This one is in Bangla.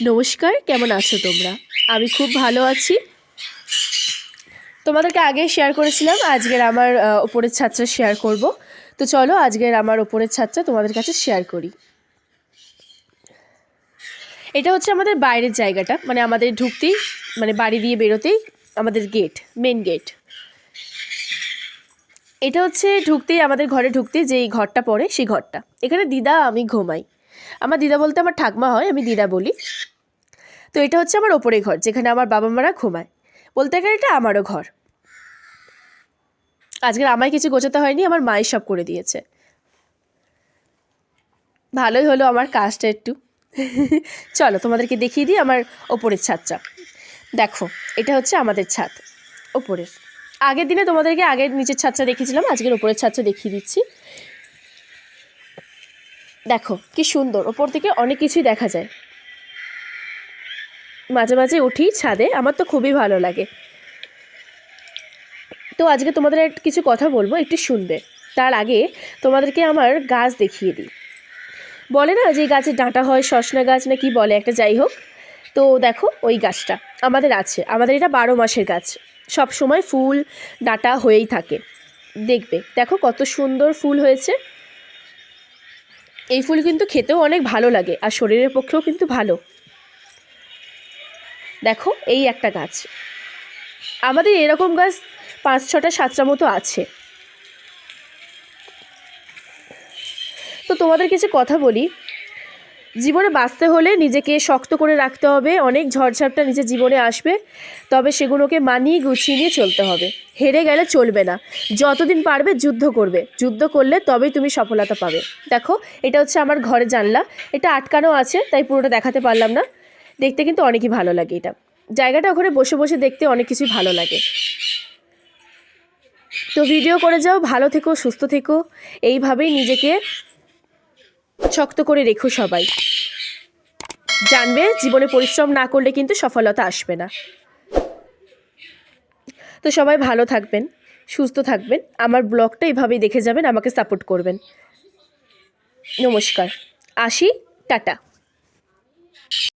নমস্কার, কেমন আছো তোমরা? আমি খুব ভালো আছি। তোমাদেরকে আগে শেয়ার করেছিলাম আজকের আমার ওপরের ছাদটা শেয়ার করব। তো চলো আজকের আমার ওপরের ছাদটা তোমাদের কাছে শেয়ার করি। এটা হচ্ছে আমাদের বাইরের জায়গাটা, মানে আমাদের ঢুকতেই, মানে বাড়ি দিয়ে বেরোতেই আমাদের গেট, মেন গেট। এটা হচ্ছে ঢুকতেই, আমাদের ঘরে ঢুকতেই যেই ঘরটা পড়ে সেই ঘরটা। এখানে দিদা আমি ঘুমাই। আমার দিদা বলতে আমার ঠাকমা হয়, আমি দিদা বলি। তো এটা হচ্ছে আমার ওপরে ঘর, যেখানে আমার বাবা মারা ঘুমায়। বলতে গেলে এটা আমারও ঘর। আজকের আমায় কিছু গোছাতে হয়নি, আমার মাই সব করে দিয়েছে। ভালোই হলো আমার কাজটা একটু। চলো তোমাদেরকে দেখিয়ে দিই আমার ওপরের ছাদটা। দেখো, এটা হচ্ছে আমাদের ছাদ ওপরের। আগের দিনে তোমাদেরকে আগের নিচের ছাদটা দেখিয়েছিলাম, আজকের ওপরের ছাদটা দেখিয়ে দিচ্ছি। দেখো কি সুন্দর, ওপর থেকে অনেক কিছুই দেখা যায়। মাঝে মাঝে উঠি ছাদে, আমার তো খুবই ভালো লাগে। তো আজকে তোমাদের কিছু কথা বলবো, একটু শুনবে। তার আগে তোমাদেরকে আমার গাছ দেখিয়ে দিই। বলে না যে গাছের ডাঁটা হয়, সজনা গাছ না কি বলে একটা, যাই হোক। তো দেখো ওই গাছটা আমাদের আছে। আমাদের এটা 12 মাসের গাছ, সব সময় ফুল ডাঁটা হয়েই থাকে। দেখবে, দেখো কত সুন্দর ফুল হয়েছে। এই ফুল কিন্তু খেতেও অনেক ভালো লাগে, আর শরীরের পক্ষেও কিন্তু ভালো। দেখো এই একটা গাছ, আমাদের এরকম গাছ 5, 6টা, 7টা মতো আছে। তো তোমাদের কিছু কথা বলি। জীবনে বাঁচতে হলে নিজেকে শক্ত করে রাখতে হবে। অনেক ঝড়ঝাপটা নিজের জীবনে আসবে, তবে সেগুলোকে মানিয়ে গুছিয়ে নিয়ে চলতে হবে। হেরে গেলে চলবে না। যতদিন পারবে যুদ্ধ করবে, যুদ্ধ করলে তবেই তুমি সফলতা পাবে। দেখো, এটা হচ্ছে আমার ঘরের জানলা। এটা আটকানো আছে, তাই পুরোটা দেখাতে পারলাম না। দেখতে কিন্তু অনেকই ভালো লাগে। এটা জায়গাটা, ওখানে বসে বসে দেখতে অনেক কিছুই ভালো লাগে। তো ভিডিও করে যাও, ভালো থেকো, সুস্থ থেকো। এইভাবেই নিজেকে শক্ত করে রেখো সবাই। জানবে জীবনে পরিশ্রম না করলে কিন্তু সফলতা আসবে না। তো সবাই ভালো থাকবেন, সুস্থ থাকবেন। আমার ব্লগটা এভাবেই দেখে যাবেন, আমাকে সাপোর্ট করবেন। নমস্কার, আসি, টাটা।